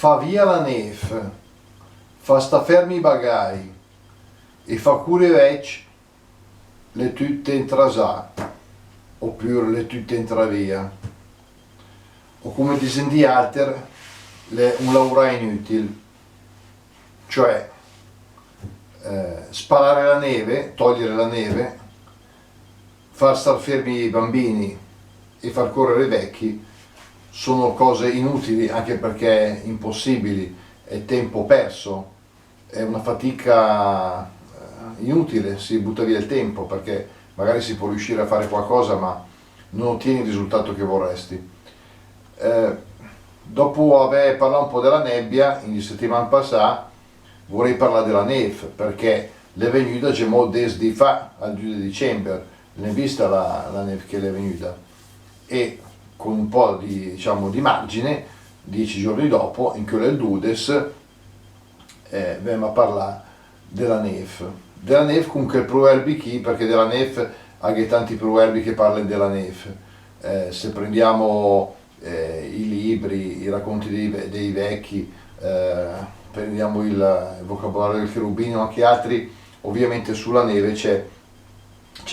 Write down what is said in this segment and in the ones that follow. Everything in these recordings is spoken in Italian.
fa via la neve, fa sta fermi i bagai e fa cure vec le tutte in trasà, oppure le tutte in travia, o come dicono di alter, un lavoro inutile, cioè sparare la neve, togliere la neve, far star fermi i bambini e far correre i vecchi sono cose inutili, anche perché impossibili, è tempo perso, è una fatica inutile, si butta via il tempo, perché magari si può riuscire a fare qualcosa ma non ottieni il risultato che vorresti. Dopo aver parlato un po' della nebbia, in settimana passata vorrei parlare della neve, perché è venuta già desde fa al 2 dicembre, ne è vista la neve che è venuta, e con un po' di, diciamo, di margine, 10 giorni dopo, in quello del Dudes, vengo a parlare della neve. Della neve comunque il proverbi chi, perché della neve anche tanti proverbi che parlano della neve. Se prendiamo i libri, i racconti dei vecchi, prendiamo il vocabolario del cherubino, anche altri, ovviamente sulla neve c'è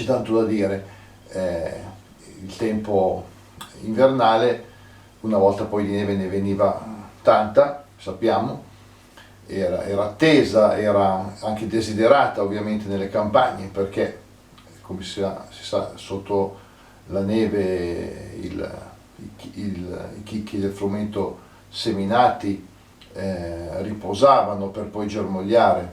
tanto da dire. Il tempo invernale, una volta poi di neve ne veniva tanta, sappiamo, era attesa, era anche desiderata ovviamente nelle campagne, perché come si sa sotto la neve i chicchi del frumento seminati riposavano per poi germogliare.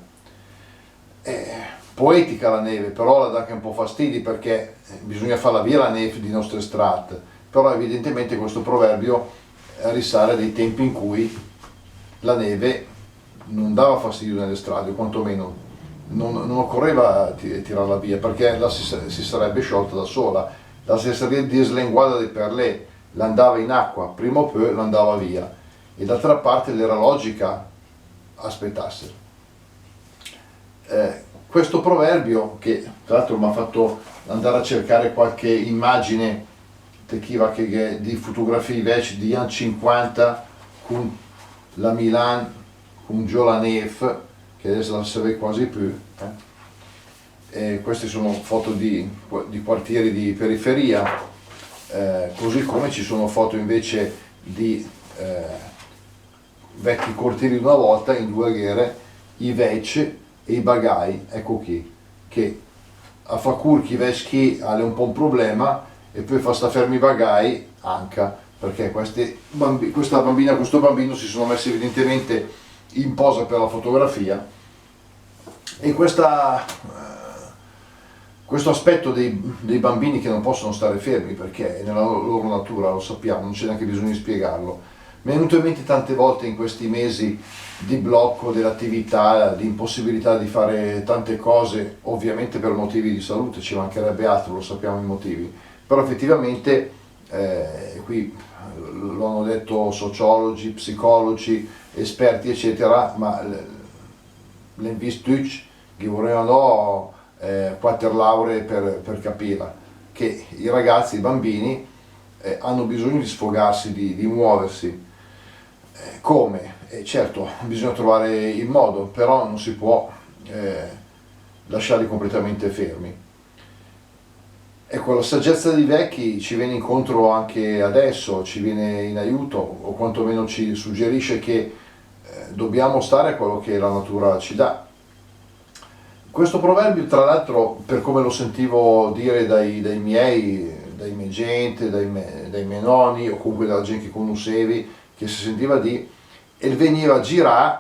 Poetica la neve, però la dà anche un po' fastidi, perché bisogna farla via la neve di nostre strade, però evidentemente questo proverbio risale a dei tempi in cui la neve non dava fastidio nelle strade, o quantomeno non occorreva tirarla via, perché la si sarebbe sciolta da sola, la si sarebbe dislenguata di per lei, l'andava in acqua, prima o poi l'andava via, e d'altra parte era logica aspettasse. Questo proverbio, che tra l'altro mi ha fatto andare a cercare qualche immagine di fotografie invece di anni 50 con la Milan, con giù la neve, che adesso non si vede quasi più. Queste sono foto di quartieri di periferia, così come ci sono foto invece di vecchi cortili di una volta in due ghere, i vec e i bagai, ecco qui, che a fa curchi veschi ha un po' un problema, e poi fa sta fermi i bagai anche, perché questa bambina e questo bambino si sono messi evidentemente in posa per la fotografia, e questo aspetto dei bambini che non possono stare fermi, perché è nella loro natura, lo sappiamo, non c'è neanche bisogno di spiegarlo. Mi è venuto in mente tante volte in questi mesi di blocco dell'attività, di impossibilità di fare tante cose, ovviamente per motivi di salute, ci mancherebbe altro, lo sappiamo i motivi, però effettivamente qui lo hanno detto sociologi, psicologi, esperti eccetera, ma l'invistuc che vorremmo 4 lauree per capirla, che i ragazzi, i bambini hanno bisogno di sfogarsi, di muoversi. Come? Certo, bisogna trovare il modo, però non si può lasciarli completamente fermi. Ecco, la saggezza dei vecchi ci viene incontro anche adesso, ci viene in aiuto, o quantomeno ci suggerisce che dobbiamo stare a quello che la natura ci dà. Questo proverbio, tra l'altro, per come lo sentivo dire dai miei gente, dai miei nonni, o comunque dalla gente che conoscevi, che si sentiva di, e veniva a girare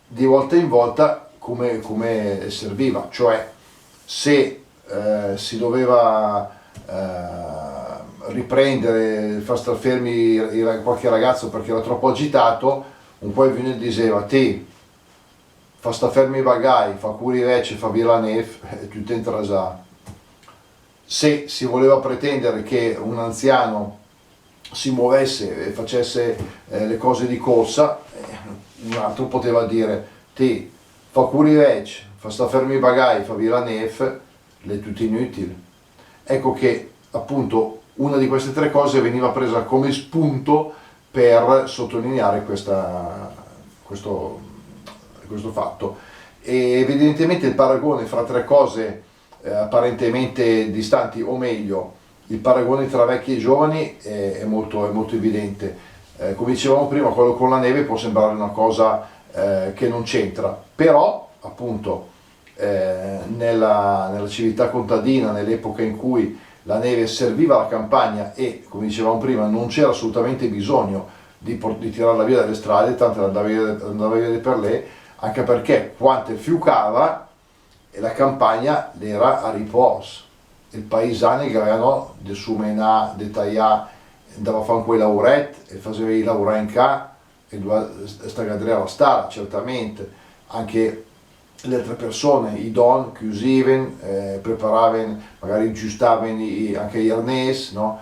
di volta in volta come serviva, cioè se si doveva riprendere, far star fermi qualche ragazzo perché era troppo agitato, un po' il vino diceva te fa sta fermi i bagai, fa curi vece, fa via la neve, e tutto in trasà. Se si voleva pretendere che un anziano si muovesse e facesse le cose di corsa, un altro poteva dire te fa curi vece, fa sta fermi i bagai, fa via la neve, le tutte inutili. Ecco che appunto una di queste tre cose veniva presa come spunto per sottolineare questo fatto. E evidentemente il paragone fra tre cose apparentemente distanti, o meglio, il paragone tra vecchi e giovani è molto evidente. Come dicevamo prima, quello con la neve può sembrare una cosa che non c'entra, però appunto nella civiltà contadina, nell'epoca in cui la neve serviva alla campagna e, come dicevamo prima, non c'era assolutamente bisogno di tirarla via dalle strade, tanto andava via per lei, anche perché quando fiucava e la campagna era a riposo. Il paesano che avevano de su menà, de taglià, andava a fare quei lauret e faceva i laurè in ca e doveva stare alla stalla, certamente. Anche le altre persone, i don, chiusivano, preparavano, magari aggiustavano anche gli arnesi, no?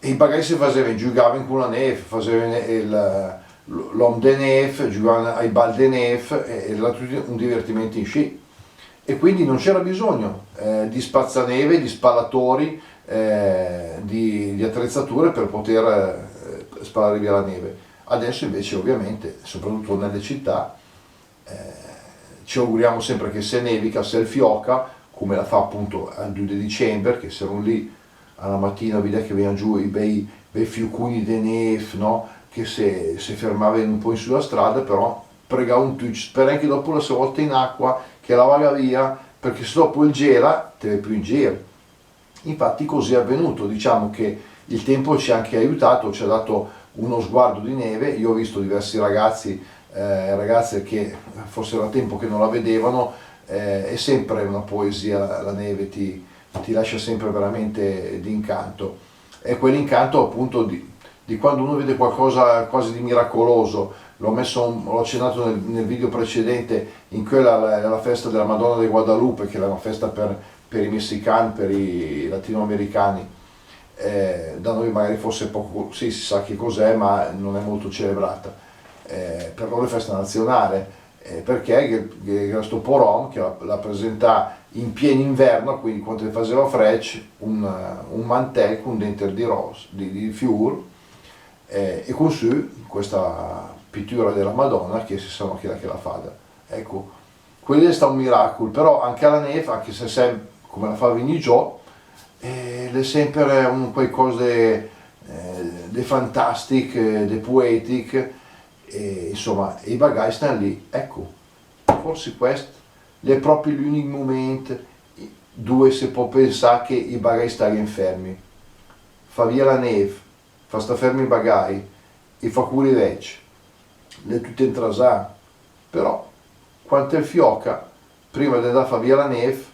E i bagagli si facevano, giocavano con la neve, facevano l'homme de neve, giocavano ai bal de neve, e era tutto un divertimento in sci. E quindi non c'era bisogno di spazzaneve, di spalatori, di attrezzature per poter spalare via la neve. Adesso invece ovviamente, soprattutto nelle città, ci auguriamo sempre che se nevica, se il fioca, come la fa appunto al 2 dicembre, che siamo lì alla mattina, vedi che vengono giù i bei fiucuni di neve, no? Che si fermavano un po' sulla strada, però pregava un tuccio, spera anche dopo la sua volta in acqua, che la vaga via, perché se dopo il gela, te ne più in giro. Infatti così è avvenuto, diciamo che il tempo ci ha anche aiutato, ci ha dato uno sguardo di neve. Io ho visto diversi ragazzi e ragazze che forse era tempo che non la vedevano, è sempre una poesia, la neve ti lascia sempre veramente d'incanto. È quell'incanto appunto di quando uno vede qualcosa quasi di miracoloso. L'ho accennato nel video precedente, in quella è la festa della Madonna di Guadalupe, che è una festa per i messicani, per i latinoamericani. Da noi magari forse poco, sì, si sa che cos'è, ma non è molto celebrata. Per loro è festa nazionale, perché questo Porom che la presenta in pieno inverno, quindi quando faceva frecce, un mantel con dentro di fior, e con su questa pittura della Madonna che si sa chi è che la fa. Ecco, quello è stato un miracolo, però anche alla neve, anche se sempre come la fa Vinigio, è sempre un qualcosa di fantastico, di poetic, insomma, i bagagli stanno lì. Ecco, forse questo è proprio l'unico momento dove si può pensare che i bagagli stanno fermi. Fa via la neve, fa sta fermi i bagagli e fa curi vecchi, le tutte intrasate. Però quando il fioca, prima di andare a fare via la neve,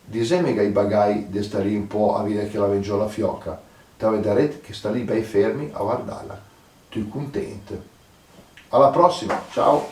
disegna che i bagagli di stare lì un po' a vedere che la veggio la fioca, te vedrete che sta lì bei fermi a guardarla. Tu contento. Alla prossima, ciao!